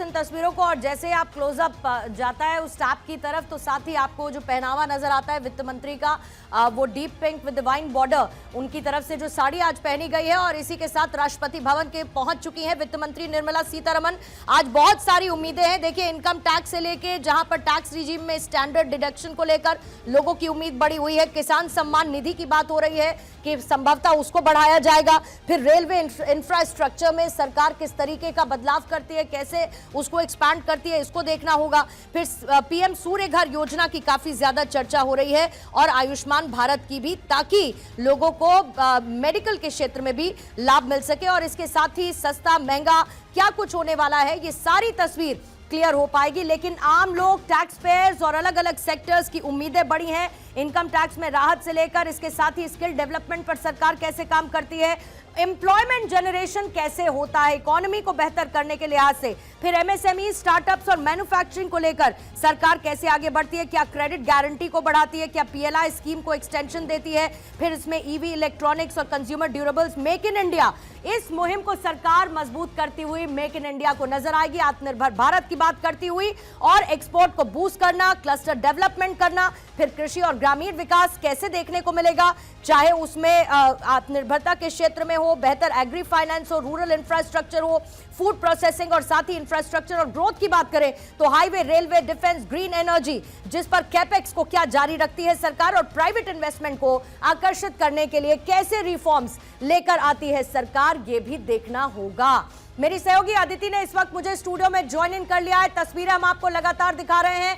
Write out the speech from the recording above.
इन तस्वीरों को और जैसे आप क्लोजअप जाता है उस टैप की तरफ तो साथ ही आपको जो पहनावा नजर आता है वित्त मंत्री का, वो deep pink with wine border, उनकी तरफ से जो साड़ी आज पहनी गई है और इसी के साथ राष्ट्रपति भवन के पहुंच चुकी हैं वित्त मंत्री निर्मला सीतारमण। आज बहुत सारी उम्मीदें हैं, देखिए इनकम टैक्स से लेके जहां पर टैक्स रिजीम में स्टैंडर्ड डिडक्शन को लेकर लोगों की उम्मीद बढ़ी हुई है, किसान सम्मान निधि की बात हो रही है कि संभवतः उसको बढ़ाया जाएगा, फिर रेलवे इंफ्रास्ट्रक्चर में सरकार किस तरीके का बदलाव करती है, कैसे उसको एक्सपैंड करती है, इसको देखना होगा। फिर पीएम सूर्य घर योजना की काफी ज्यादा चर्चा हो रही है और आयुष्मान भारत की भी, ताकि लोगों को मेडिकल के क्षेत्र में भी लाभ मिल सके और इसके साथ ही सस्ता महंगा क्या कुछ होने वाला है, ये सारी तस्वीर क्लियर हो पाएगी। लेकिन आम लोग, टैक्स पेयर्स और अलग अलग सेक्टर्स की उम्मीदें बढ़ी हैं इनकम टैक्स में राहत से लेकर इसके साथ ही स्किल डेवलपमेंट पर सरकार कैसे काम करती है, एम्प्लॉयमेंट जनरेशन कैसे होता है इकोनॉमी को बेहतर करने के लिहाज से, फिर एमएसएमई, स्टार्टअप्स और मैन्युफैक्चरिंग को लेकर सरकार कैसे आगे बढ़ती है, क्या क्रेडिट गारंटी को बढ़ाती है, क्या पीएलआई स्कीम को एक्सटेंशन देती है, फिर इसमें ईवी, इलेक्ट्रॉनिक्स और consumer durables, make in India, इस मुहिम को सरकार मजबूत करती हुई मेक इन इंडिया को नजर आएगी, आत्मनिर्भर भारत की बात करती हुई और एक्सपोर्ट को बूस्ट करना, क्लस्टर डेवलपमेंट करना, फिर कृषि और ग्रामीण विकास कैसे देखने को मिलेगा, चाहे उसमें आत्मनिर्भरता के क्षेत्र में हो, बेहतर एग्री फाइनेंस हो, रूरल इंफ्रास्ट्रक्चर हो, फूड प्रोसेसिंग और साथ ही इंफ्रास्ट्रक्चर और ग्रोथ की बात करें तो highway, railway, defence, green energy, जिस पर कैपेक्स को क्या जारी रखती है सरकार और प्राइवेट इन्वेस्टमेंट को आकर्षित करने के लिए कैसे रिफॉर्म्स लेकर आती है सरकार, ये भी देखना होगा। मेरी सहयोगी अदिति ने इस वक्त मुझे स्टूडियो में ज्वाइन इन कर लिया है, तस्वीरें हम आपको लगातार दिखा रहे हैं